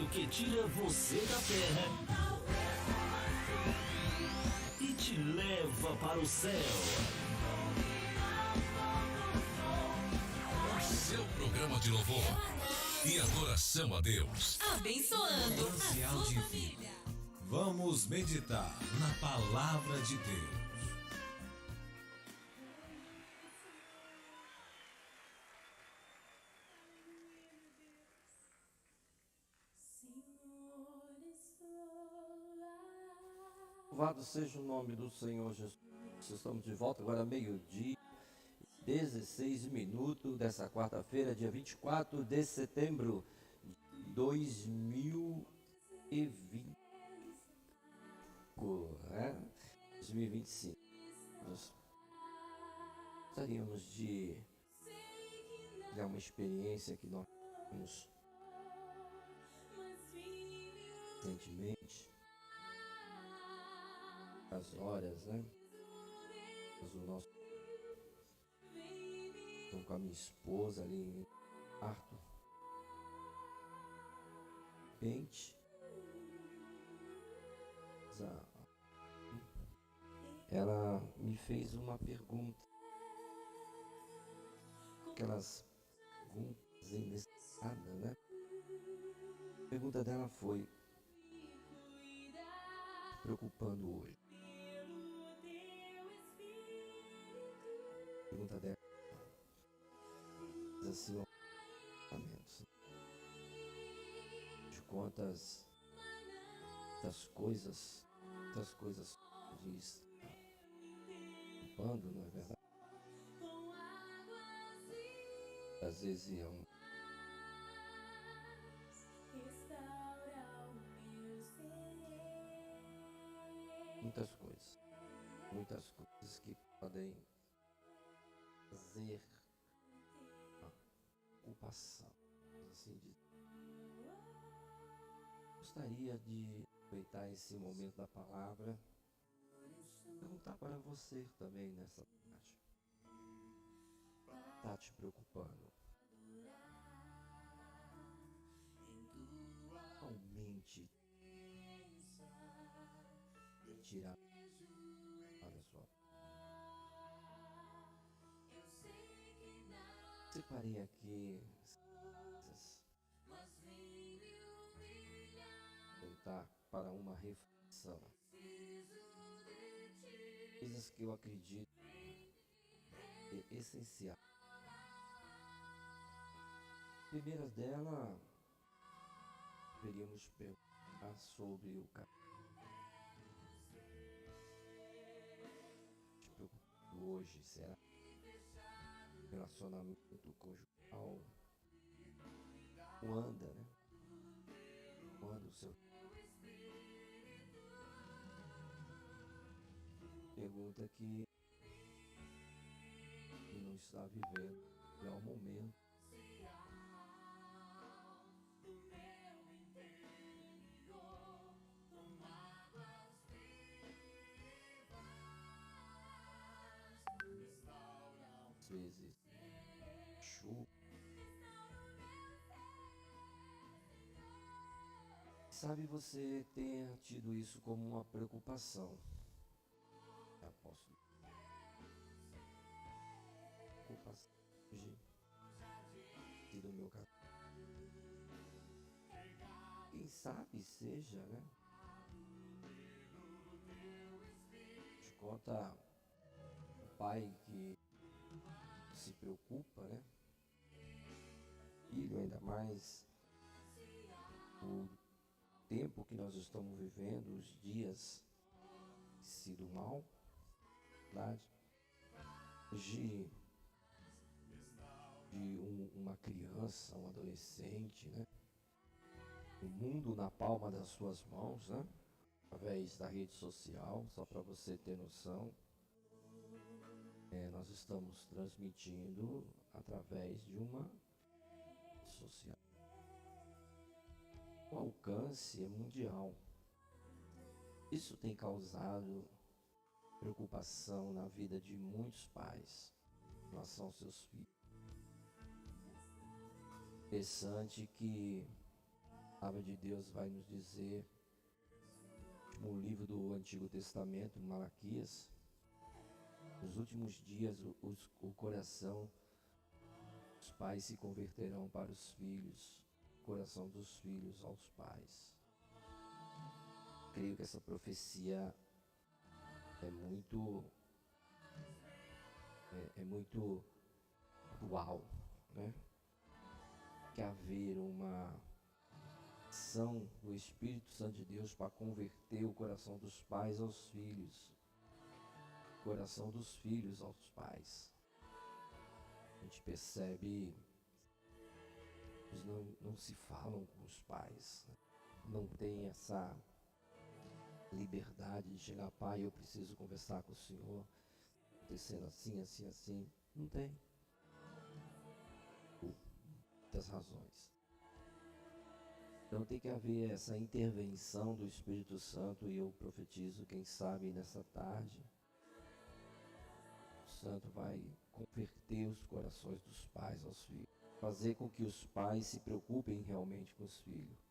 rádio que tira você da terra e te leva para o céu. Seu programa de louvor e adoração a Deus. Abençoando Manancial a sua de vida. família. Vamos meditar na palavra de Deus. Louvado seja o nome do Senhor Jesus. Estamos de volta agora meio-dia, 16 minutos dessa quarta-feira, dia 24 de setembro de 2020. 2025. Nós gostaríamos de dar uma experiência que nós temos recentemente, as horas, né? Mas o nosso estou com a minha esposa ali no quarto. De repente, ela me fez uma pergunta. Aquelas perguntas indecisadas, né? A pergunta dela foi: preocupando hoje. A pergunta dela diz assim: de quantas das coisas diz preocupando, não é verdade? Às vezes é muitas coisas que podem fazer uma ocupação, assim dizer. Gostaria de aproveitar esse momento da palavra, perguntar para você também nessa tarde. Está te preocupando? Realmente tirar para a sua. Separei aqui tentar para uma reflexão. Coisas que eu acredito é essencial. A primeira dela, deveríamos perguntar sobre o caminho. Te preocupa hoje, será? Relacionamento conjugal. Como anda, né? Como anda o seu? Pergunta que não está vivendo o melhor momento. Às vezes chuva. Sabe, você tenha tido isso como uma preocupação. Apóstolo. Preocupação hoje e do meu caso. Quem sabe seja, né? Te conta o pai que se preocupa, né? Filho, ainda mais o tempo que nós estamos vivendo, os dias sido mal, verdade? De uma criança, um adolescente, né? O mundo na palma das suas mãos, né? Através da rede social, só para você ter noção. Nós estamos transmitindo através de uma rede social. O alcance é mundial. Isso tem causado preocupação na vida de muitos pais em relação aos seus filhos. Interessante que palavra de Deus vai nos dizer, no livro do Antigo Testamento, Malaquias, nos últimos dias o coração dos pais se converterão para os filhos, o coração dos filhos aos pais. Creio que essa profecia é muito atual, né? Que haver uma ação do Espírito Santo de Deus para converter o coração dos pais aos filhos, o coração dos filhos aos pais. A gente percebe que eles não se falam com os pais, né? Não tem essa liberdade de chegar, pai, eu preciso conversar com o senhor, acontecendo assim, assim, assim. Não tem. Por muitas razões. Então tem que haver essa intervenção do Espírito Santo, e eu profetizo, quem sabe nessa tarde, o Santo vai converter os corações dos pais aos filhos, fazer com que os pais se preocupem realmente com os filhos,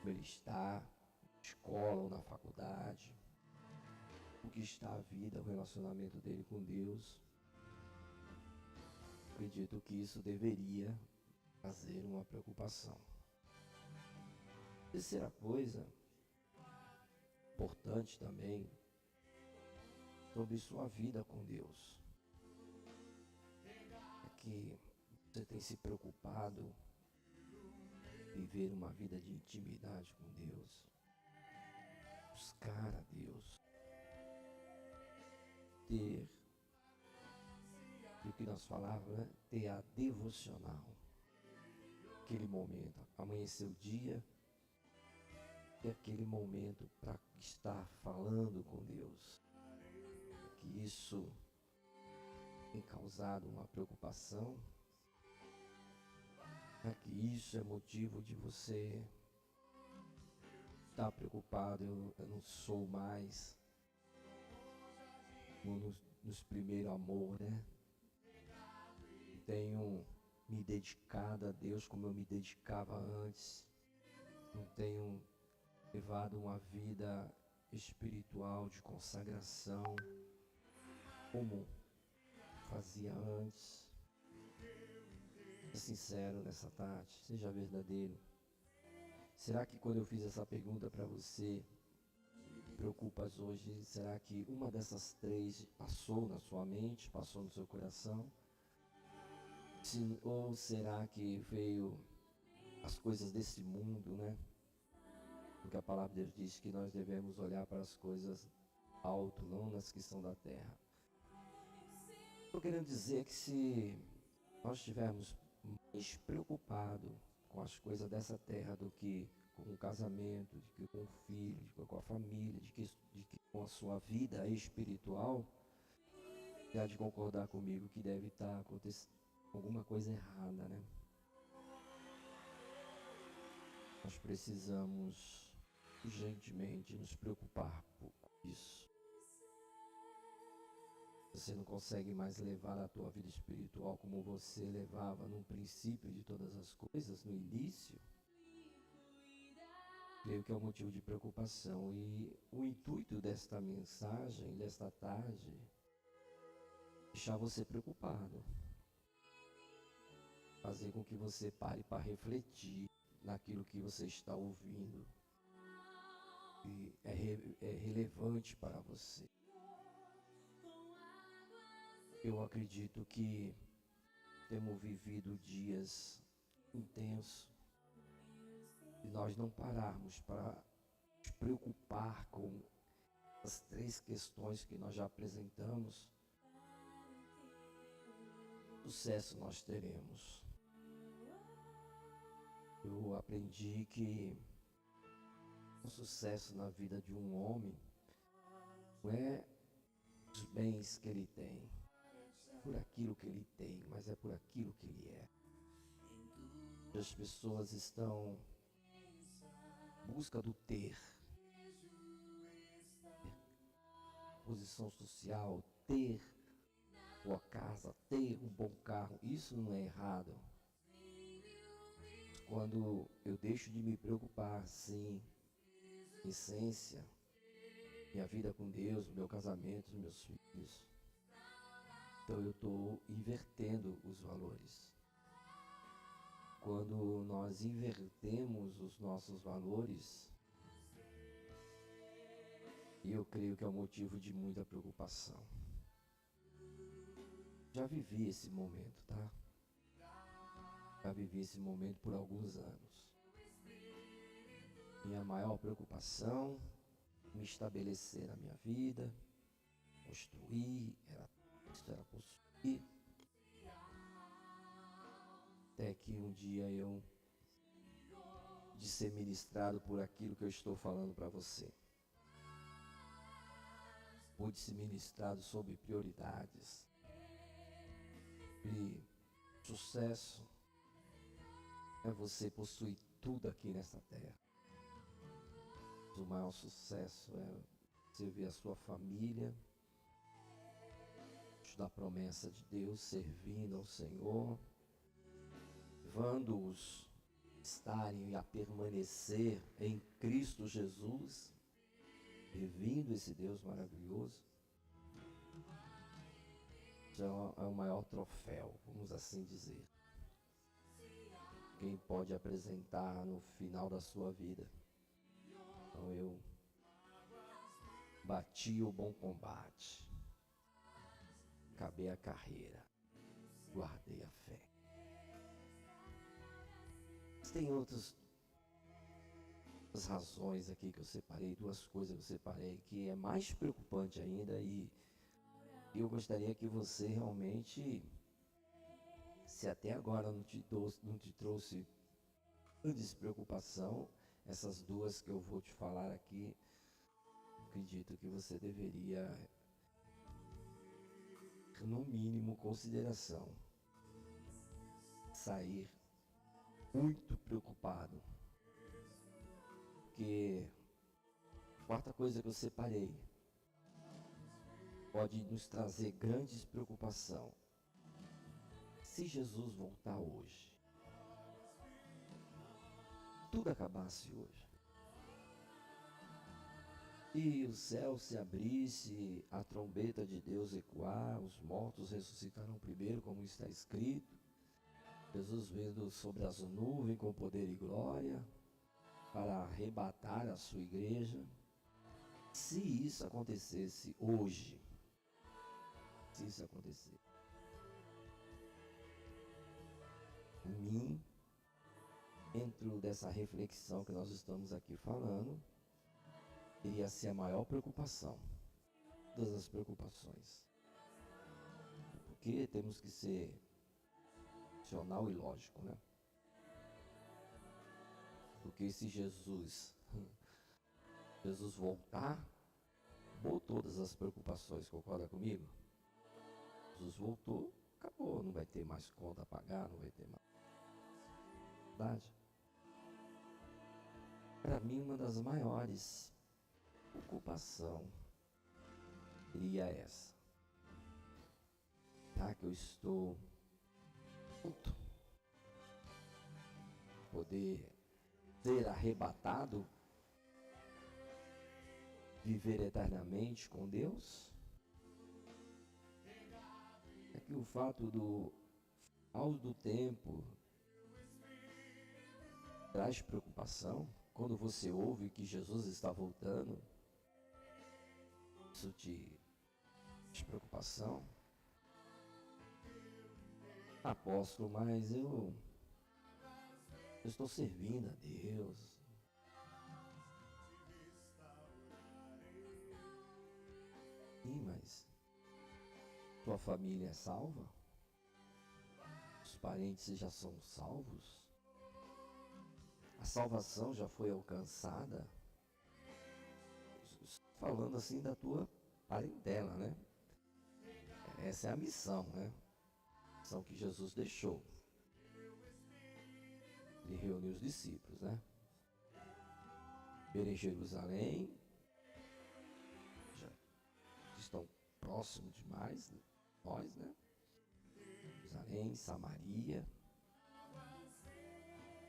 como ele está, na escola ou na faculdade, o que está a vida, o relacionamento dele com Deus. Acredito que isso deveria trazer uma preocupação. Terceira coisa importante também, sobre sua vida com Deus, é que você tem se preocupado em viver uma vida de intimidade com Deus, buscar a Deus, ter o que nós falávamos, né? Ter a devocional, aquele momento, amanhecer o dia, e aquele momento para estar falando com Deus. Que isso tem causado uma preocupação, que isso é motivo de você estar preocupado. Eu não sou mais nos primeiros amor, né? Tenho me dedicado a Deus como eu me dedicava antes. Não tenho levado uma vida espiritual de consagração como fazia antes. Seja sincero nessa tarde, seja verdadeiro. Será que quando eu fiz essa pergunta para você, preocupas hoje, será que uma dessas três passou na sua mente, passou no seu coração? Ou será que veio as coisas desse mundo, né? Porque a palavra de Deus diz que nós devemos olhar para as coisas alto, não nas que são da terra. Estou querendo dizer que se nós estivermos mais preocupados com as coisas dessa terra do que com o casamento, de que com o filho, de que com a família, de que com a sua vida espiritual, você há de concordar comigo que deve estar acontecendo alguma coisa errada, né? Nós precisamos urgentemente nos preocupar com isso. Você não consegue mais levar a tua vida espiritual como você levava no princípio de todas as coisas, no início. Creio que é um motivo de preocupação, e o intuito desta mensagem, desta tarde, é deixar você preocupado, fazer com que você pare para refletir naquilo que você está ouvindo, e é relevante para você. Eu acredito que temos vivido dias intensos, e nós não pararmos para nos preocupar com as três questões que nós já apresentamos, sucesso nós teremos. Eu aprendi que o sucesso na vida de um homem não é os bens que ele tem, por aquilo que ele tem, mas é por aquilo que ele é. As pessoas estão em busca do ter, posição social, ter boa casa, ter um bom carro. Isso não é errado. quando eu deixo de me preocupar, sim, em essência, minha vida com Deus, meu casamento, meus filhos, então eu estou invertendo os valores. Quando nós invertemos os nossos valores, eu creio que é um motivo de muita preocupação. Já vivi esse momento, tá? Já vivi esse momento por alguns anos. Minha maior preocupação, me estabelecer na minha vida, construir, era possuir. Até que um dia eu, de ser ministrado por aquilo que eu estou falando para você, pude ser ministrado sobre prioridades, sobre sucesso. É você possuir tudo aqui nessa terra. O maior sucesso é você ver a sua família da promessa de Deus, servindo ao Senhor, levando-os a estarem e a permanecer em Cristo Jesus, servindo esse Deus maravilhoso. Isso é o maior troféu, vamos assim dizer. Quem pode apresentar no final da sua vida. Então eu bati o bom combate, acabei a carreira, guardei a fé. Mas tem outras razões aqui que eu separei, duas coisas que eu separei, que é mais preocupante ainda, e eu gostaria que você realmente, se até agora não te trouxe despreocupação, essas duas que eu vou te falar aqui, acredito que você deveria, no mínimo, consideração, sair muito preocupado, porque a quarta coisa que eu separei pode nos trazer grandes preocupação. Se Jesus voltar hoje, tudo acabasse hoje, e o céu se abrisse, a trombeta de Deus ecoar, os mortos ressuscitarão primeiro, como está escrito, Jesus vindo sobre as nuvens com poder e glória, para arrebatar a sua igreja. Se isso acontecesse hoje, se isso acontecer, em mim, dentro dessa reflexão que nós estamos aqui falando, iria ser a maior preocupação, todas as preocupações, porque temos que ser racional e lógico, né? Porque se Jesus voltar, acabou todas as preocupações, concorda comigo? Jesus voltou, acabou, não vai ter mais conta a pagar, não vai ter mais. Verdade? Para mim, uma das maiores preocupações seria essa. Tá? Que eu estou pronto poder ser arrebatado, viver eternamente com Deus. É que o fato do final do tempo traz preocupação. Quando você ouve que Jesus está voltando, isso te traz preocupação. Apóstolo, mas eu estou servindo a Deus. Sim, mas tua família é salva? Os parentes já são salvos? A salvação já foi alcançada? Falando assim da tua parentela, né? Essa é a missão, né? A missão que Jesus deixou. Ele reuniu os discípulos, né? Ver em Jerusalém, já estão próximos demais, nós, né? Jerusalém, Samaria,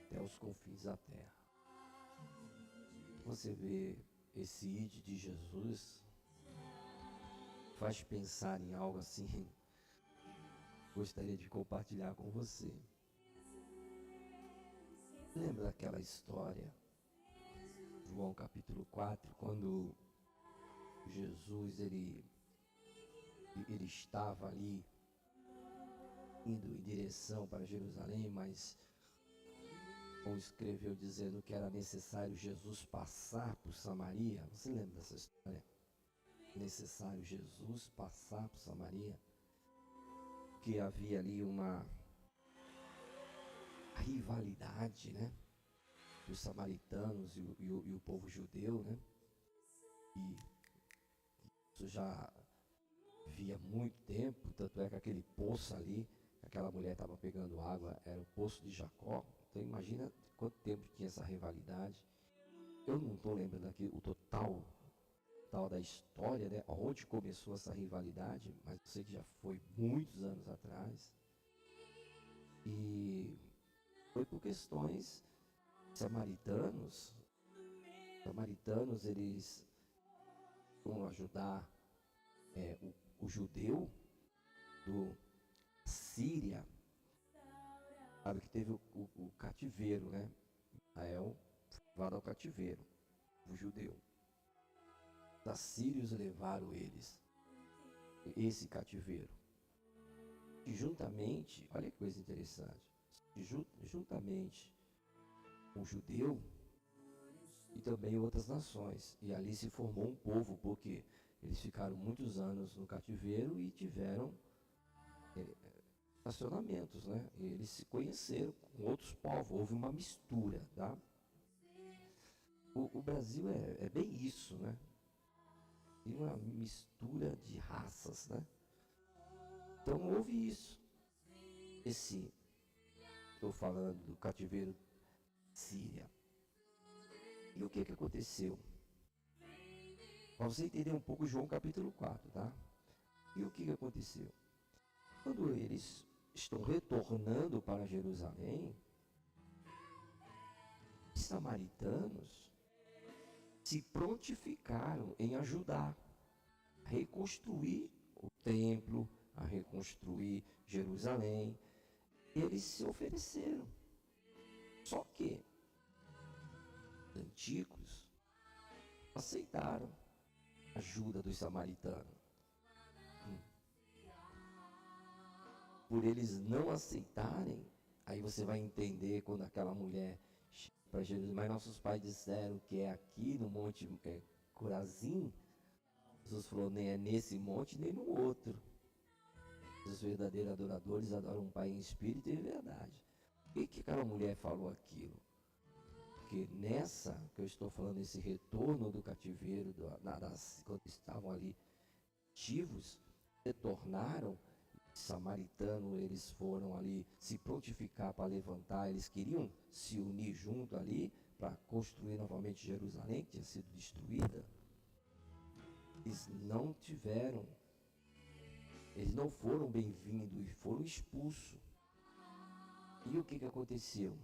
até até os confins da terra. Você vê esse ide de Jesus, faz pensar em algo assim, gostaria de compartilhar com você. Lembra daquela história, João capítulo 4, quando Jesus, ele estava ali, indo em direção para Jerusalém, mas João escreveu dizendo que era necessário Jesus passar por Samaria. Você lembra dessa história? Necessário Jesus passar por Samaria, que havia ali uma rivalidade, né? Os samaritanos e o povo judeu, né? E isso já havia muito tempo, tanto é que aquele poço ali, aquela mulher estava pegando água, era o poço de Jacó. Então imagina quanto tempo tinha essa rivalidade. Eu não estou lembrando aqui o total da história, né? Onde começou essa rivalidade, mas eu sei que já foi muitos anos atrás. E foi por questões samaritanos. Eles vão ajudar o judeu do Síria. Sabe que teve o cativeiro, né? Israel foi levado ao cativeiro, o judeu. Os assírios levaram esse cativeiro. E juntamente, olha que coisa interessante, juntamente com o judeu e também outras nações. E ali se formou um povo, porque eles ficaram muitos anos no cativeiro e tiveram relacionamentos, né? E eles se conheceram com outros povos, houve uma mistura, tá? O Brasil é bem isso, né? Tem uma mistura de raças, né? Então houve isso. Estou falando do cativeiro Síria. E o que aconteceu? Para você entender um pouco João capítulo 4, tá? E o que aconteceu? Quando eles estão retornando para Jerusalém, os samaritanos se prontificaram em ajudar a reconstruir o templo, a reconstruir Jerusalém. Eles se ofereceram. Só que os antigos aceitaram a ajuda dos samaritanos. Por eles não aceitarem, aí você vai entender quando aquela mulher chega para Jesus, mas nossos pais disseram que é aqui no Monte Corazim. Jesus falou, nem é nesse monte, nem no outro. Os verdadeiros adoradores adoram um Pai em espírito e em verdade. Por que aquela mulher falou aquilo? Porque nessa, que eu estou falando, esse retorno do cativeiro, quando estavam ali ativos, retornaram, samaritano, eles foram ali se prontificar para levantar, eles queriam se unir junto ali para construir novamente Jerusalém, que tinha sido destruída. Eles não foram bem-vindos e foram expulsos. E o que aconteceu?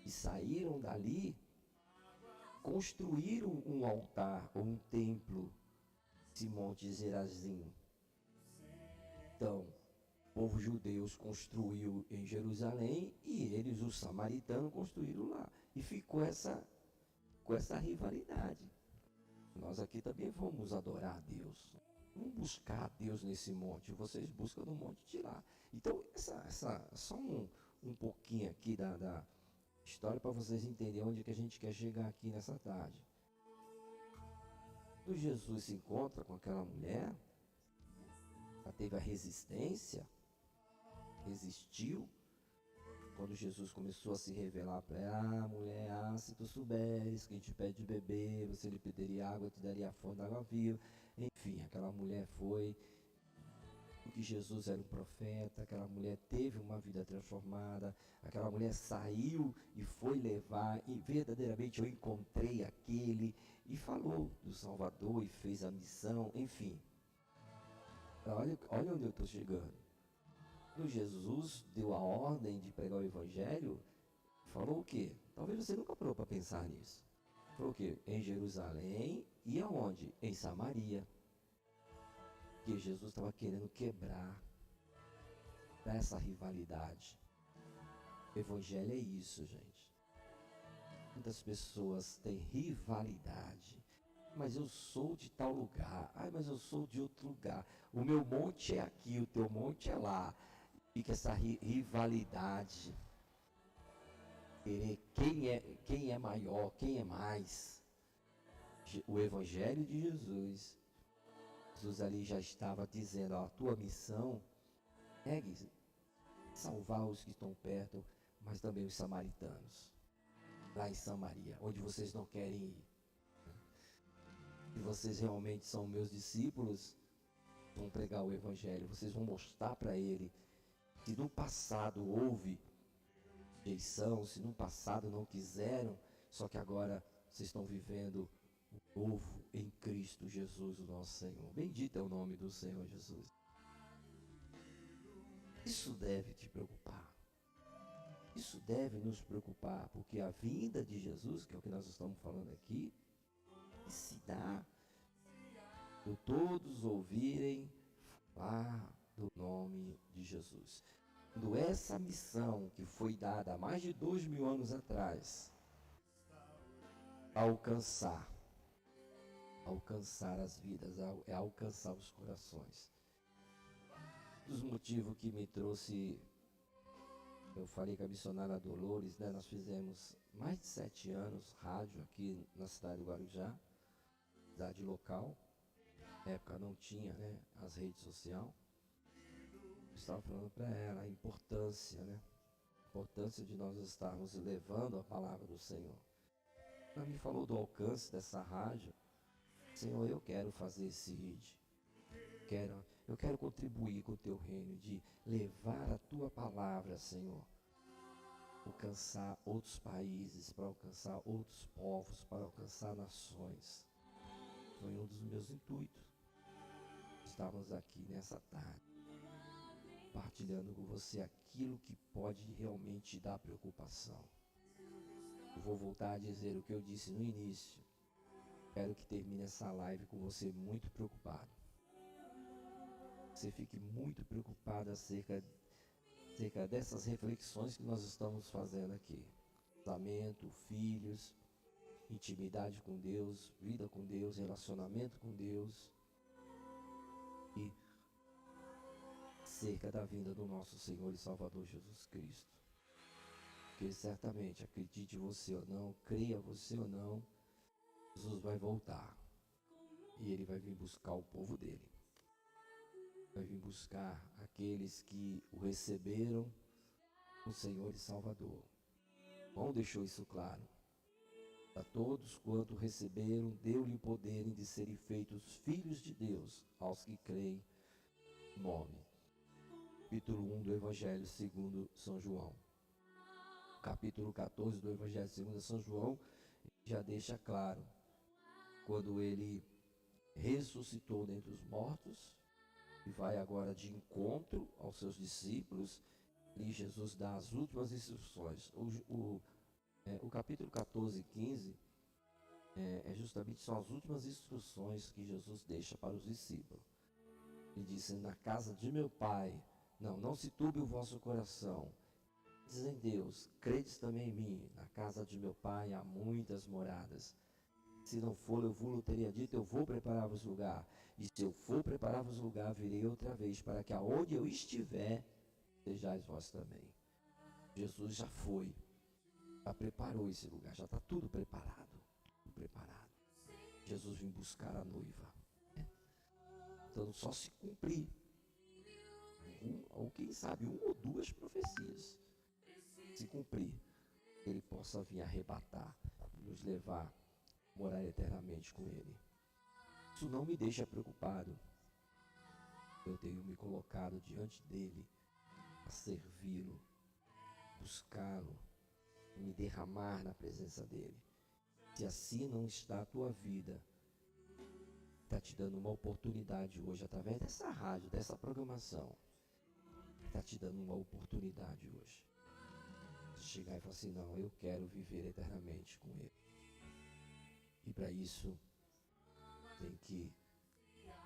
E saíram dali, construíram um altar ou um templo, esse Monte Gerazim. Então, o povo judeu construiu em Jerusalém e eles, os samaritanos, construíram lá. E ficou essa rivalidade. Nós aqui também vamos adorar a Deus. Vamos buscar a Deus nesse monte. Vocês buscam no monte de lá. Então, só um pouquinho aqui da história para vocês entenderem onde que a gente quer chegar aqui nessa tarde. Quando Jesus se encontra com aquela mulher, ela teve a resistência, resistiu. Quando Jesus começou a se revelar para ela, mulher, se tu souberes quem te pede de beber, você lhe pediria água, eu te daria a fonte da água viva. Enfim, aquela mulher foi, porque Jesus era um profeta, aquela mulher teve uma vida transformada, aquela mulher saiu e foi levar, e verdadeiramente eu encontrei aquele, e falou do Salvador e fez a missão, enfim. Olha onde eu estou chegando. Quando Jesus deu a ordem de pregar o Evangelho, falou o quê? Talvez você nunca parou para pensar nisso. Falou o quê? Em Jerusalém e aonde? Em Samaria. Que Jesus estava querendo quebrar essa rivalidade. O evangelho é isso, gente. Muitas pessoas têm rivalidade. Mas eu sou de tal lugar. Ai, mas eu sou de outro lugar. O meu monte é aqui, o teu monte é lá. Fica essa rivalidade. Querer quem é maior, quem é mais. O evangelho de Jesus. Jesus ali já estava dizendo, ó, a tua missão é salvar os que estão perto, mas também os samaritanos. Lá em Samaria, onde vocês não querem ir. Se vocês realmente são meus discípulos, vão pregar o evangelho, vocês vão mostrar para ele que no passado houve rejeição, se no passado não quiseram, só que agora vocês estão vivendo o novo em Cristo Jesus, o nosso Senhor. Bendito é o nome do Senhor Jesus. Isso deve te preocupar. Isso deve nos preocupar, porque a vinda de Jesus, que é o que nós estamos falando aqui, se dá por todos ouvirem falar do nome de Jesus. Quando essa missão que foi dada há mais de 2000 anos atrás, alcançar as vidas, é alcançar os corações. Um dos motivos que me trouxe, eu falei com a missionária Dolores, né, nós fizemos mais de 7 anos rádio aqui na cidade de Guarujá, cidade local. Na época não tinha, né, as redes sociais. Eu estava falando para ela a importância, né, a importância de nós estarmos levando a palavra do Senhor. Ela me falou do alcance dessa rádio. Senhor, eu quero fazer esse ID. Eu quero contribuir com o teu reino, de levar a tua palavra, Senhor. Alcançar outros países, para alcançar outros povos, para alcançar nações. Foi um dos meus intuitos. Estamos aqui nessa tarde, compartilhando com você aquilo que pode realmente dar preocupação. Eu vou voltar a dizer o que eu disse no início. Quero que termine essa live com você muito preocupado. Você fique muito preocupado acerca dessas reflexões que nós estamos fazendo aqui. Casamento, filhos, intimidade com Deus, vida com Deus, relacionamento com Deus. E acerca da vinda do nosso Senhor e Salvador Jesus Cristo. Porque certamente, acredite você ou não, creia você ou não, Jesus vai voltar. E Ele vai vir buscar o povo dele. Vai vir buscar aqueles que o receberam, o Senhor e Salvador. João deixou isso claro. A todos quanto receberam, deu-lhe o poder de serem feitos filhos de Deus, aos que creem no nome. Capítulo 1 do Evangelho segundo São João. Capítulo 14 do Evangelho segundo São João já deixa claro, quando ele ressuscitou dentre os mortos, e vai agora de encontro aos seus discípulos, e Jesus dá as últimas instruções. O capítulo 14 e 15 justamente são as últimas instruções que Jesus deixa para os discípulos. Ele disse, na casa de meu Pai, não se turbe o vosso coração. Diz em Deus, credes também em mim, na casa de meu Pai há muitas moradas. Se não for, eu vos teria dito, eu vou preparar-vos lugar. E se eu for preparar-vos lugar, virei outra vez, para que aonde eu estiver, sejais vós também. Jesus já foi, já preparou esse lugar, já está tudo preparado. Tudo preparado. Jesus vem buscar a noiva. Então só se cumprir, ou quem sabe, 1 ou 2 profecias. Se cumprir, Ele possa vir arrebatar, nos levar a morar eternamente com Ele. Isso não me deixa preocupado. Eu tenho me colocado diante dEle a servi-lo, buscá-lo, me derramar na presença dEle. Se assim não está a tua vida, está te dando uma oportunidade hoje, através dessa rádio, dessa programação, está te dando uma oportunidade hoje. chegar e falar assim, não, eu quero viver eternamente com Ele. E para isso, tem que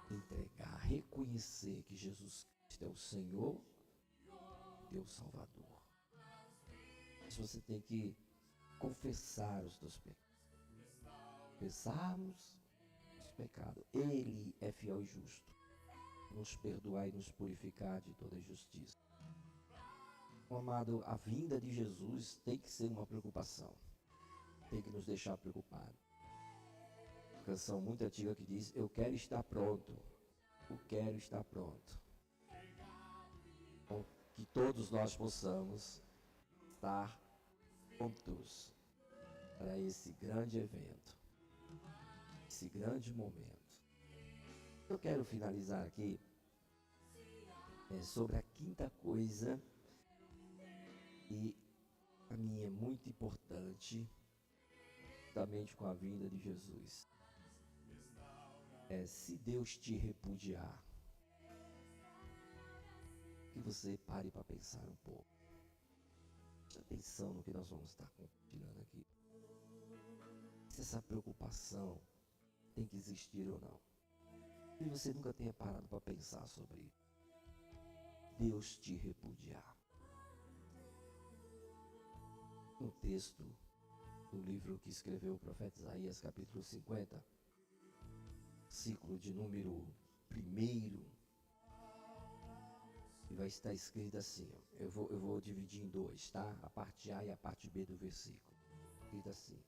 entregar, reconhecer que Jesus Cristo é o Senhor, Deus Salvador. Mas você tem que confessar os teus pecados. Confessarmos os pecados. Ele é fiel e justo. Nos perdoar e nos purificar de toda injustiça. Amado, a vinda de Jesus tem que ser uma preocupação. Tem que nos deixar preocupados. Canção muito antiga que diz, eu quero estar pronto. Eu quero estar pronto. Então, que todos nós possamos estar prontos para esse grande evento, esse grande momento. Eu quero finalizar aqui sobre a quinta coisa, e a mim é muito importante, juntamente com a vinda de Jesus. Se Deus te repudiar, que você pare para pensar um pouco. Preste atenção no que nós vamos estar compartilhando aqui. Se essa preocupação tem que existir ou não. E você nunca tenha parado para pensar sobre isso. Deus te repudiar. Um texto do livro que escreveu o profeta Isaías, capítulo 50, versículo de número 1, e vai estar escrito assim, eu vou dividir em dois, tá? A parte A e a parte B do versículo. Escrito assim,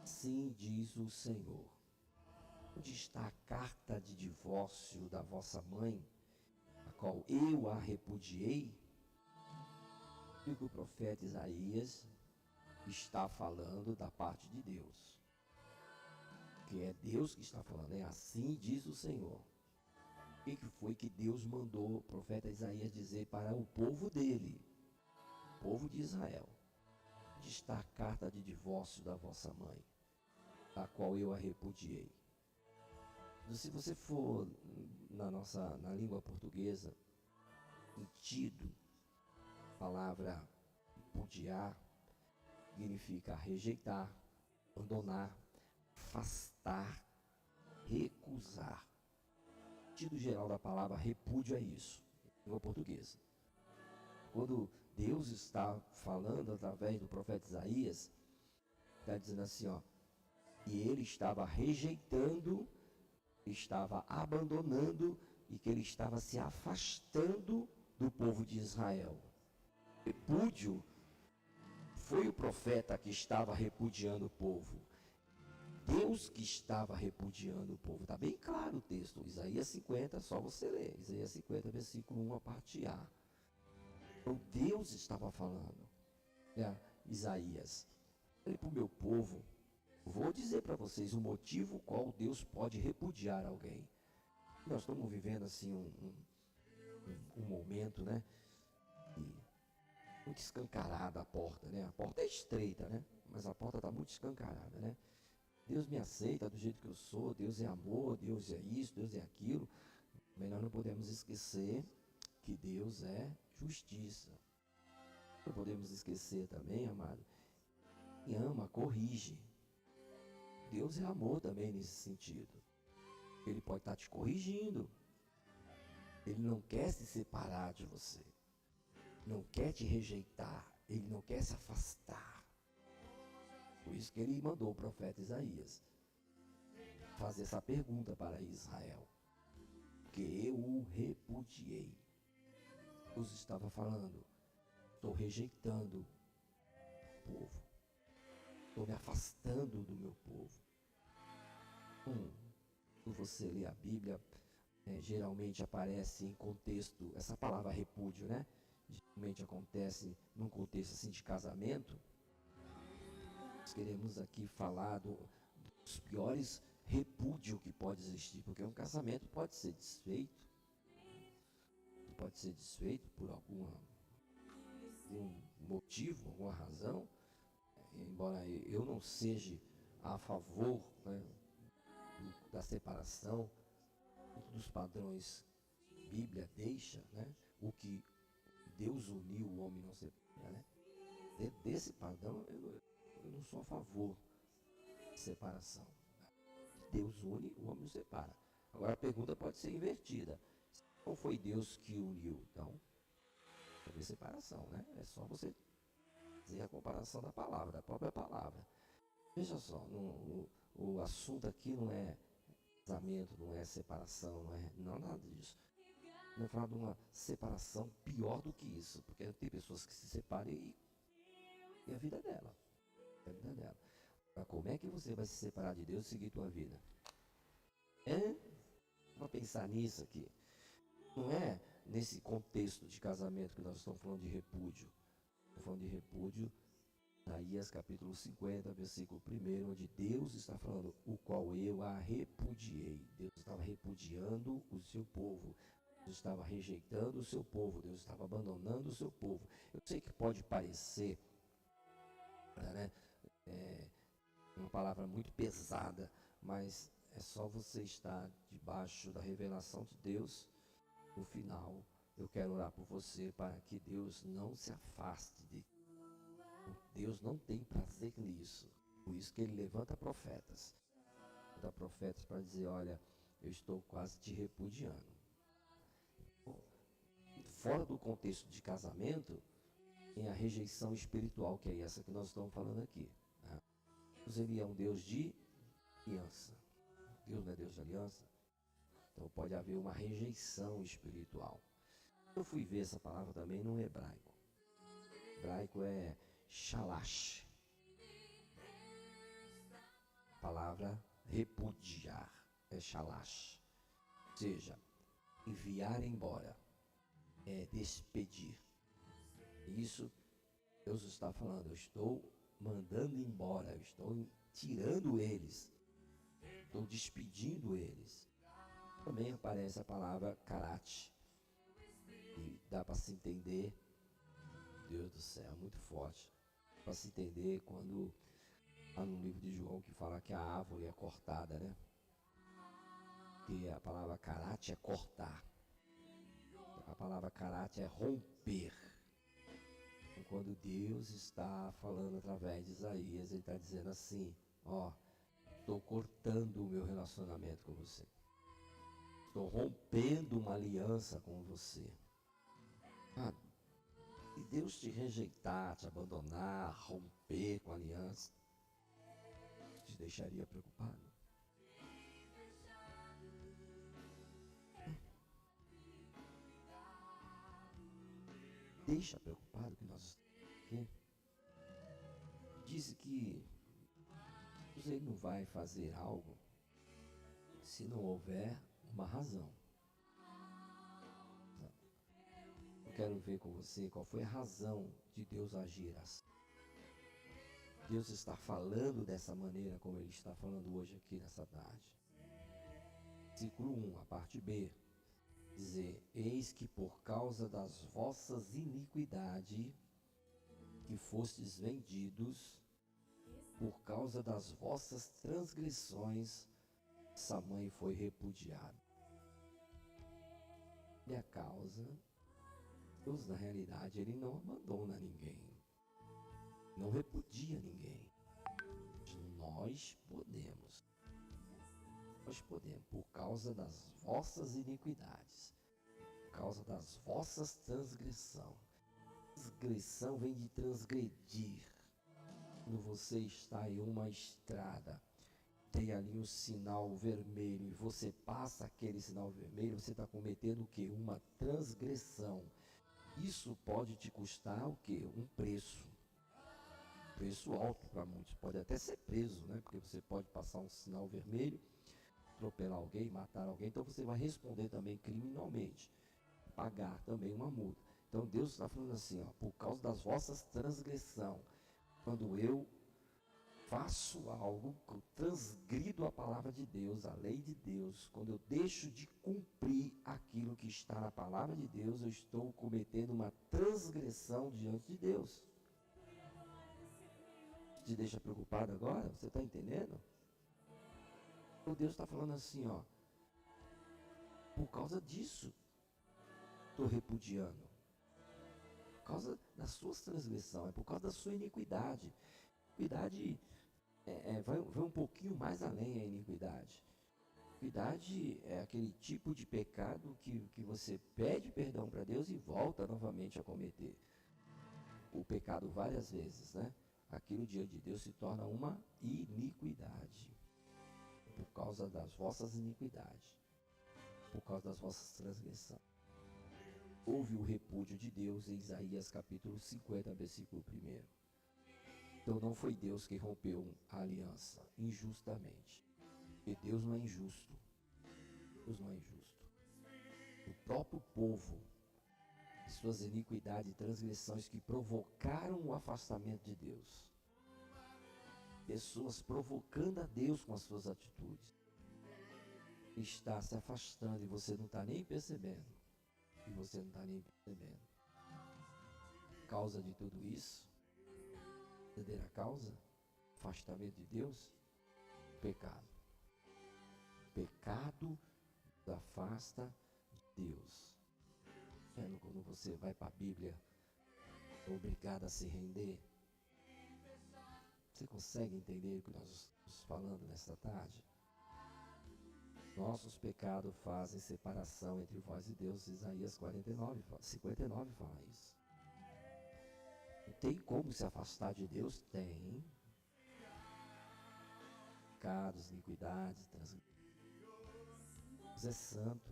assim diz o Senhor, onde está a carta de divórcio da vossa mãe, a qual eu a repudiei? E o profeta Isaías está falando da parte de Deus. Que é Deus que está falando, é assim diz o Senhor. O que foi que Deus mandou o profeta Isaías dizer para o povo dele, o povo de Israel? Onde está a carta de divórcio da vossa mãe, a qual eu a repudiei? Se você for na língua portuguesa, sentido, a palavra repudiar significa rejeitar, abandonar, afastar, recusar. O sentido geral da palavra repúdio é isso, língua portuguesa. Quando Deus está falando através do profeta Isaías, está dizendo assim, ó, e ele estava rejeitando, estava abandonando e que ele estava se afastando do povo de Israel. Repúdio foi o profeta que estava repudiando o povo. Deus que estava repudiando o povo. Está bem claro o texto. Isaías 50, só você ler. Isaías 50, versículo 1, a parte A. Então Deus estava falando. Isaías, olhe para o meu povo. Vou dizer para vocês o motivo qual Deus pode repudiar alguém. Nós estamos vivendo assim um momento, né? Muito escancarada a porta, né? A porta é estreita, né? Mas a porta está muito escancarada, né? Deus me aceita do jeito que eu sou, Deus é amor, Deus é isso, Deus é aquilo. Mas nós não podemos esquecer que Deus é justiça. Não podemos esquecer também, amado, que ama, corrige. Deus é amor também nesse sentido. Ele pode estar te corrigindo. Ele não quer se separar de você. Não quer te rejeitar. Ele não quer se afastar. Por isso que ele mandou o profeta Isaías fazer essa pergunta para Israel. Que eu o repudiei. Deus estava falando, estou rejeitando o povo. Estou me afastando do meu povo. Quando você lê a Bíblia, geralmente aparece em contexto, essa palavra repúdio, né? Geralmente acontece num contexto assim de casamento. Nós queremos aqui falar dos piores repúdio que pode existir, porque um casamento pode ser desfeito. Pode ser desfeito por algum motivo, alguma razão. Embora eu não seja a favor, né, da separação, dos padrões que a Bíblia deixa, né, o que Deus uniu, o homem não separa, né? esse padrão, eu não sou a favor de separação. Deus une, o homem não separa. Agora a pergunta pode ser invertida. Não foi Deus que uniu, então não tem separação, né? É só você dizer a comparação da palavra, da própria palavra. Veja só, o assunto aqui não é casamento, não é separação, não é nada disso. Não é falar de uma separação pior do que isso, porque tem pessoas que se separam e a vida é dela. É a vida dela. Agora, como é que você vai se separar de Deus e seguir tua vida? Vamos pensar nisso aqui. Não é nesse contexto de casamento que nós estamos falando de repúdio. Estamos falando de repúdio, Isaías capítulo 50, versículo 1, onde Deus está falando, o qual eu a repudiei. Deus estava repudiando o seu povo. Deus estava rejeitando o seu povo. Deus estava abandonando o seu povo. Eu sei que pode parecer, né, uma palavra muito pesada, mas é só você estar debaixo da revelação de Deus. No final, eu quero orar por você para que Deus não se afaste de Deus. Não tem prazer nisso. Por isso que Ele levanta profetas. Levanta profetas para dizer, olha, eu estou quase te repudiando. Fora do contexto de casamento, tem a rejeição espiritual, que é essa que nós estamos falando aqui. Né? Deus, Ele é um Deus de aliança. Deus não é Deus de aliança? Então pode haver uma rejeição espiritual. Eu fui ver essa palavra também no hebraico. O hebraico é shalash. A palavra repudiar é shalash. Ou seja, enviar embora. É despedir. Isso Deus está falando. Eu estou mandando embora. Eu estou tirando eles. Estou despedindo eles. Também aparece a palavra karate. E dá para se entender, Deus do céu, muito forte. Para se entender quando, lá no livro de João, que fala que a árvore é cortada, né? Que a palavra karate é cortar. A palavra karate é romper. E quando Deus está falando através de Isaías, Ele está dizendo assim, ó, estou cortando o meu relacionamento com você. Estou rompendo uma aliança com você. E Deus te rejeitar, te abandonar, romper com a aliança, te deixaria preocupado? Deixa preocupado que nós estamos aqui. Disse que Deus não vai fazer algo se não houver uma razão. Eu quero ver com você qual foi a razão de Deus agir assim. Deus está falando dessa maneira como Ele está falando hoje aqui nessa tarde. Versículo 1, a parte B. Dizer, eis que por causa das vossas iniquidades que fostes vendidos, por causa das vossas transgressões, essa mãe foi repudiada. E a causa, Deus na realidade, Ele não abandona ninguém, não repudia ninguém. Nós podemos, por causa das vossas iniquidades, por causa das vossas transgressões. Transgressão vem de transgredir. Quando você está em uma estrada, tem ali um sinal vermelho e você passa aquele sinal vermelho, você está cometendo o quê? Uma transgressão. Isso pode te custar o quê? Um preço. Preço alto para muitos. Pode até ser preso, né? Porque você pode passar um sinal vermelho, atropelar alguém, matar alguém, então você vai responder também criminalmente, pagar também uma multa. Então Deus está falando assim, ó, por causa das vossas transgressões, quando eu faço algo, eu transgrido a palavra de Deus, a lei de Deus, quando eu deixo de cumprir aquilo que está na palavra de Deus, eu estou cometendo uma transgressão diante de Deus. Te deixa preocupado agora? Você está entendendo? O Deus está falando assim, ó, por causa disso, estou repudiando. Por causa das suas transgressões, é por causa da sua iniquidade. Iniquidade vai um pouquinho mais além a iniquidade. Iniquidade é aquele tipo de pecado que você pede perdão para Deus e volta novamente a cometer o pecado várias vezes, né? Aquilo diante de Deus se torna uma iniquidade, por causa das vossas iniquidades, por causa das vossas transgressões. Houve o repúdio de Deus em Isaías capítulo 50, versículo 1. Então não foi Deus que rompeu a aliança injustamente. Porque Deus não é injusto. Deus não é injusto. O próprio povo, suas iniquidades e transgressões que provocaram o afastamento de Deus. Pessoas provocando a Deus com as suas atitudes. Está se afastando e você não está nem percebendo. E você não está nem percebendo. Causa de tudo isso, verdadeira causa, afastamento de Deus, pecado. Pecado nos afasta de Deus. Quando você vai para a Bíblia, é obrigado a se render. Você consegue entender o que nós estamos falando nesta tarde? Nossos pecados fazem separação entre vós e Deus. Isaías 59 fala isso. Tem como se afastar de Deus? Tem. Pecados, iniquidades, transgressões. Deus é santo.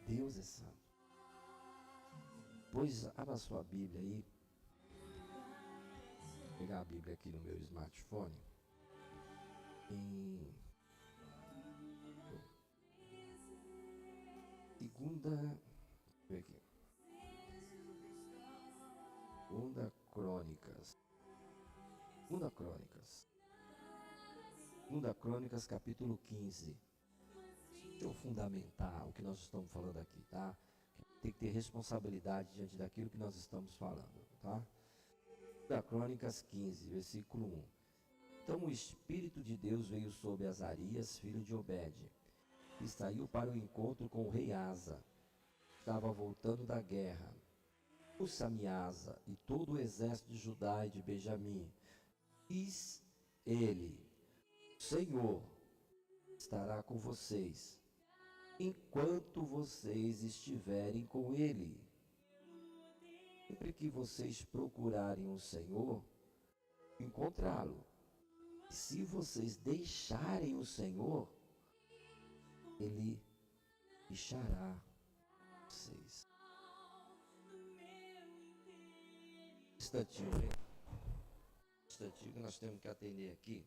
Deus é santo. Pois abra a sua Bíblia aí. Vou pegar a Bíblia aqui no meu smartphone. Em Segunda. Deixa eu ver aqui. Segunda Crônicas, capítulo 15. Deixa eu fundamentar o que nós estamos falando aqui, tá? Tem que ter responsabilidade diante daquilo que nós estamos falando, tá? Segunda Crônicas 15, versículo 1. Então o Espírito de Deus veio sobre Azarias, filho de Obede, e saiu para o encontro com o rei Asa. Estava voltando da guerra. O Samiasa e todo o exército de Judá e de Benjamim. Diz ele: o Senhor estará com vocês, enquanto vocês estiverem com ele. Sempre que vocês procurarem o Senhor, encontrá-lo. Se vocês deixarem o Senhor, ele deixará vocês. Instantinho que nós temos que atender aqui.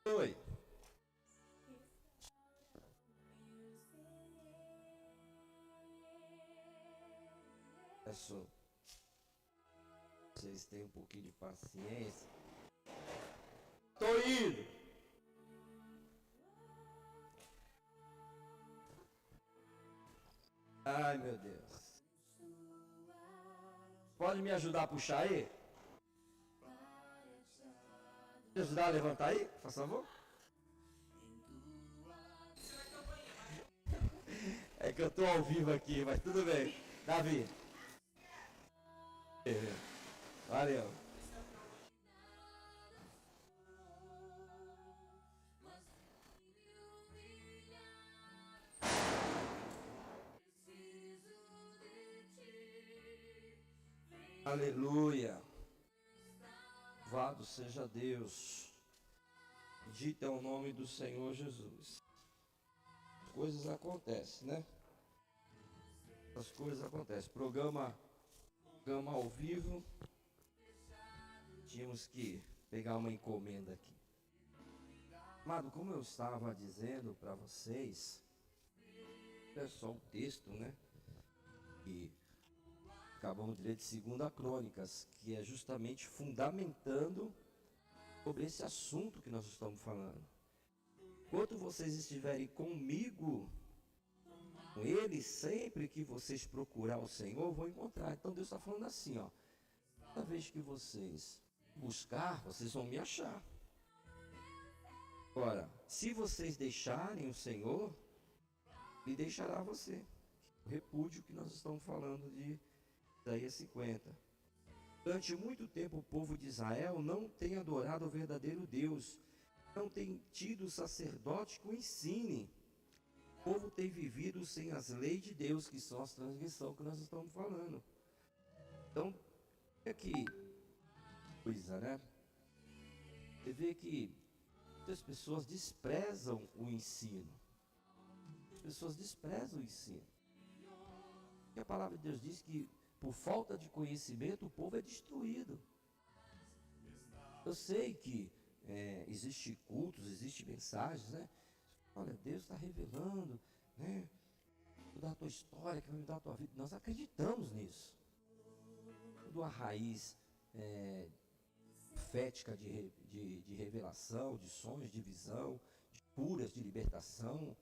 Oi. Peço vocês tenham um pouquinho de paciência. Tô indo. Ai, meu Deus. Pode me ajudar a puxar aí? Me ajudar a levantar aí, por favor? É que eu tô ao vivo aqui, mas tudo bem. Davi. Valeu. Aleluia. Louvado seja Deus. Bendito é o nome do Senhor Jesus. As coisas acontecem, né? As coisas acontecem. Programa ao vivo. Tínhamos que pegar uma encomenda aqui. Amado, como eu estava dizendo para vocês, é só o texto, né? E acabamos de ler de 2 Crônicas, que é justamente fundamentando sobre esse assunto que nós estamos falando. Enquanto vocês estiverem comigo, com ele, sempre que vocês procurar o Senhor, vão encontrar. Então Deus está falando assim, ó. Cada vez que vocês buscar, vocês vão me achar. Agora, se vocês deixarem o Senhor, Ele deixará você. O repúdio que nós estamos falando de Isaías 50. Durante muito tempo o povo de Israel não tem adorado o verdadeiro Deus, não tem tido sacerdote que o ensine. O povo tem vivido sem as leis de Deus, que são as transgressões que nós estamos falando. Então, é que coisa, né? Você vê que muitas pessoas desprezam o ensino. As pessoas desprezam o ensino. E a palavra de Deus diz que por falta de conhecimento o povo é destruído. Eu sei que existe cultos, existe mensagens, né? Olha, Deus está revelando, né? Mudar a tua história, que vai mudar a tua vida. Nós acreditamos nisso. Tudo a raiz profética de revelação, de sonhos, de visão, de curas, de libertação.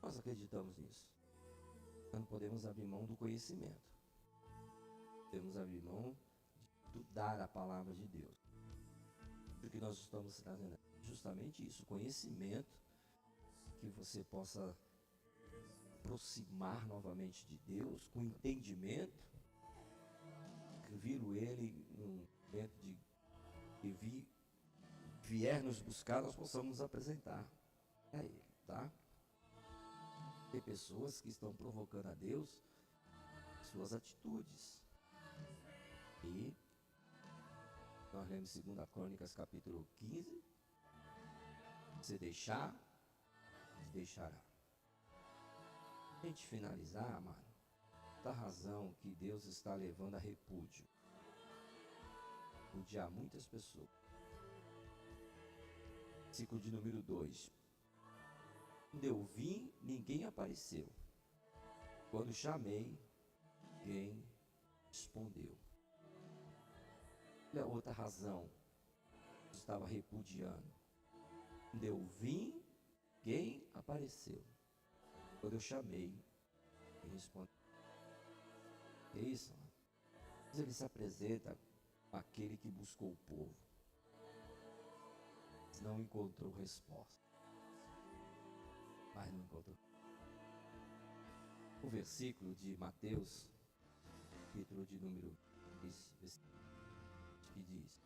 Nós acreditamos nisso. Não podemos abrir mão do conhecimento. Podemos abrir mão de estudar a palavra de Deus. O que nós estamos trazendo é justamente isso, conhecimento, que você possa aproximar novamente de Deus, com entendimento, que viram Ele no momento de que vier nos buscar, nós possamos nos apresentar a Ele, tá? Tem pessoas que estão provocando a Deus suas atitudes. E nós lemos 2 Crônicas capítulo 15. Se deixar, deixará. A gente finalizar, amado, da razão que Deus está levando a repúdio. Repudiar muitas pessoas. Versículo de número 2. Quando eu vim, ninguém apareceu. Quando chamei, ninguém respondeu. Olha outra razão que estava repudiando. Quando eu vim, ninguém apareceu. Quando eu chamei, ninguém respondeu. É isso, mano. Ele se apresenta àquele que buscou o povo, mas não encontrou resposta. Mas não encontrou. O versículo de Mateus, capítulo de número 3, que diz: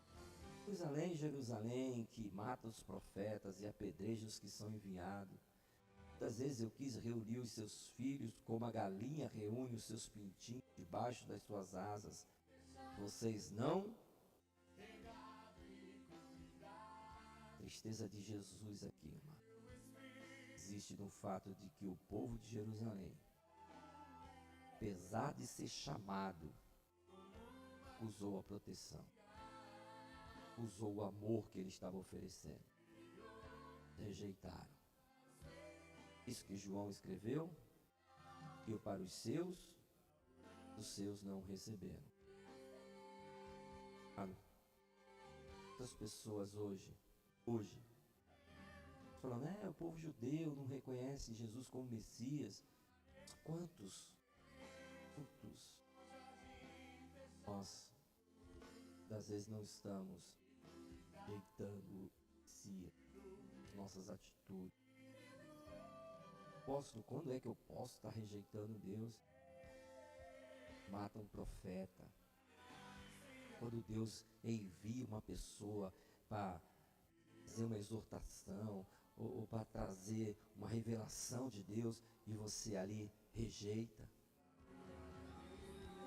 Jerusalém, Jerusalém, que mata os profetas e apedreja os que são enviados. Muitas vezes eu quis reunir os seus filhos, como a galinha reúne os seus pintinhos debaixo das suas asas. Vocês não. Tristeza de Jesus aqui, irmão. Existe no fato de que o povo de Jerusalém, apesar de ser chamado, usou a proteção, usou o amor que ele estava oferecendo. Rejeitaram. Isso que João escreveu, deu para os seus não receberam. Muitas pessoas hoje, falando, o povo judeu não reconhece Jesus como Messias. Quantos nós, às vezes, não estamos rejeitando o Messias, nossas atitudes? Quando é que eu posso estar rejeitando Deus? Mata um profeta. Quando Deus envia uma pessoa para fazer uma exortação ou para trazer uma revelação de Deus e você ali rejeita,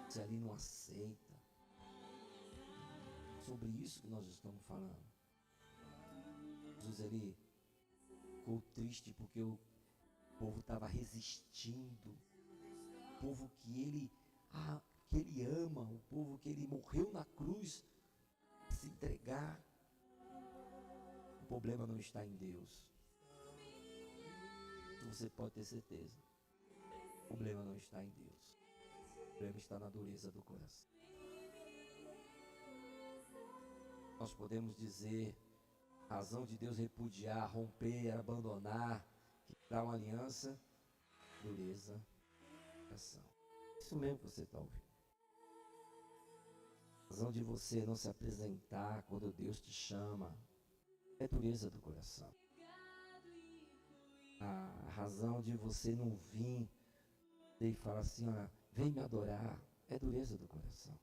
você ali não aceita. Sobre isso que nós estamos falando. Jesus ali ficou triste porque o povo estava resistindo, o povo que ele ama, o povo que ele morreu na cruz, se entregar. O problema não está em Deus. Você pode ter certeza. O problema não está em Deus. O problema está na dureza do coração. Nós podemos dizer, a razão de Deus repudiar, romper, abandonar, quebrar uma aliança, dureza do coração. Isso mesmo que você está ouvindo. A razão de você não se apresentar quando Deus te chama é dureza do coração. A razão de você não vir e falar assim, vem me adorar, é dureza do coração.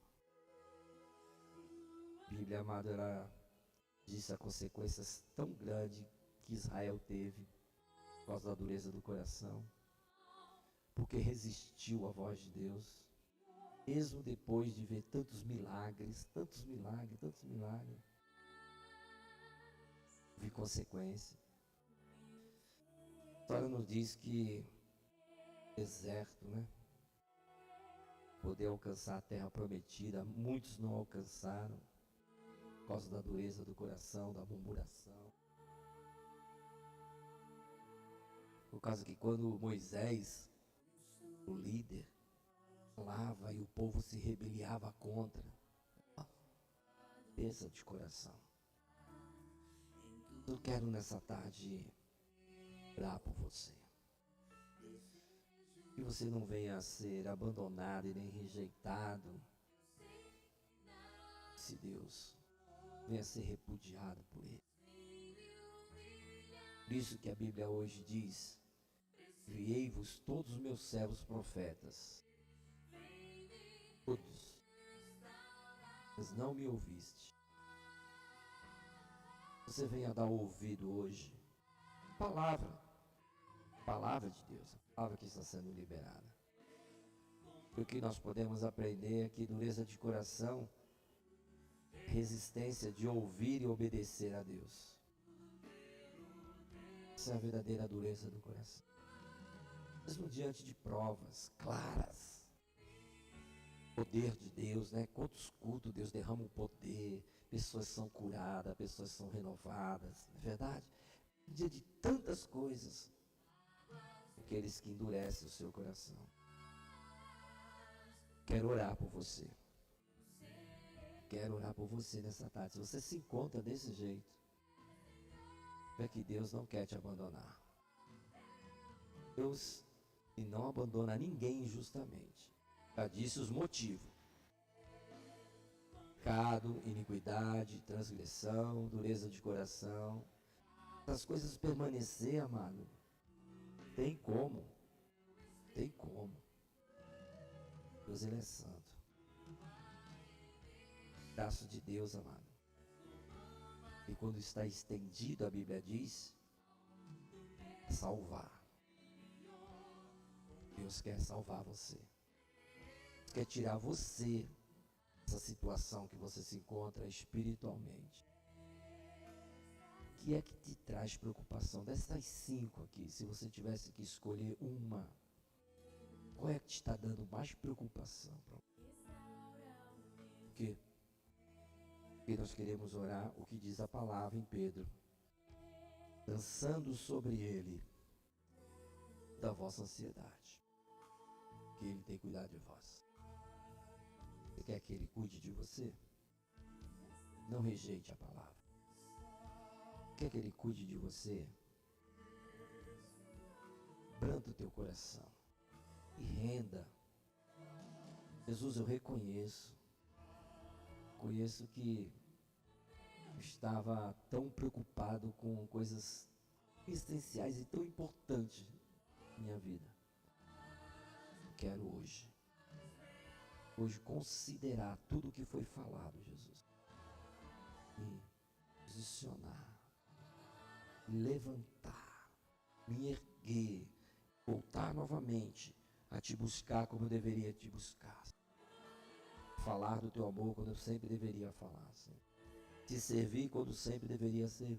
A Bíblia, amado, ela diz a consequências tão grandes que Israel teve por causa da dureza do coração, porque resistiu à voz de Deus, mesmo depois de ver tantos milagres, tantos milagres, tantos milagres, houve consequência. A história nos diz que o deserto, poder alcançar a terra prometida, muitos não alcançaram por causa da dureza do coração, da murmuração. Por causa que quando Moisés, o líder, falava e o povo se rebeliava contra, dureza de coração. Eu quero nessa tarde orar por você. Que você não venha a ser abandonado e nem rejeitado. Se Deus venha a ser repudiado por Ele. Por isso que a Bíblia hoje diz: enviei-vos todos os meus servos profetas. Todos. Mas não me ouviste. Você venha dar ouvido hoje. Palavra de Deus, a palavra que está sendo liberada. E o que nós podemos aprender é que dureza de coração, resistência de ouvir e obedecer a Deus. Essa é a verdadeira dureza do coração. Mesmo diante de provas claras, poder de Deus, quantos cultos Deus derrama o poder, pessoas são curadas, pessoas são renovadas, não é verdade? No dia de tantas coisas, aqueles que endurecem o seu coração. Quero orar por você. Quero orar por você nessa tarde. Se você se encontra desse jeito, é que Deus não quer te abandonar. Deus não abandona ninguém injustamente. Já disse os motivos: pecado, iniquidade, transgressão, dureza de coração. Essas coisas permanecer, amado, tem como. Deus, Ele é santo. Braço de Deus, amado. E quando está estendido, a Bíblia diz, salvar. Deus quer salvar você. Deus quer tirar você dessa situação que você se encontra espiritualmente. O que é que te traz preocupação? Dessas 5 aqui, se você tivesse que escolher uma, qual é que te está dando mais preocupação? O quê? Porque nós queremos orar o que diz a palavra em Pedro: lançando sobre ele da vossa ansiedade, que ele tem cuidado de vós. Você quer que ele cuide de você? Não rejeite a palavra. Quer que ele cuide de você? Branda o teu coração e renda. Jesus, eu reconheço que eu estava tão preocupado com coisas essenciais e tão importantes na minha vida. Eu quero hoje considerar tudo o que foi falado, Jesus, me posicionar, me levantar, me erguer, voltar novamente a te buscar como eu deveria te buscar. Falar do teu amor quando eu sempre deveria falar, Senhor. Te servir quando sempre deveria servir.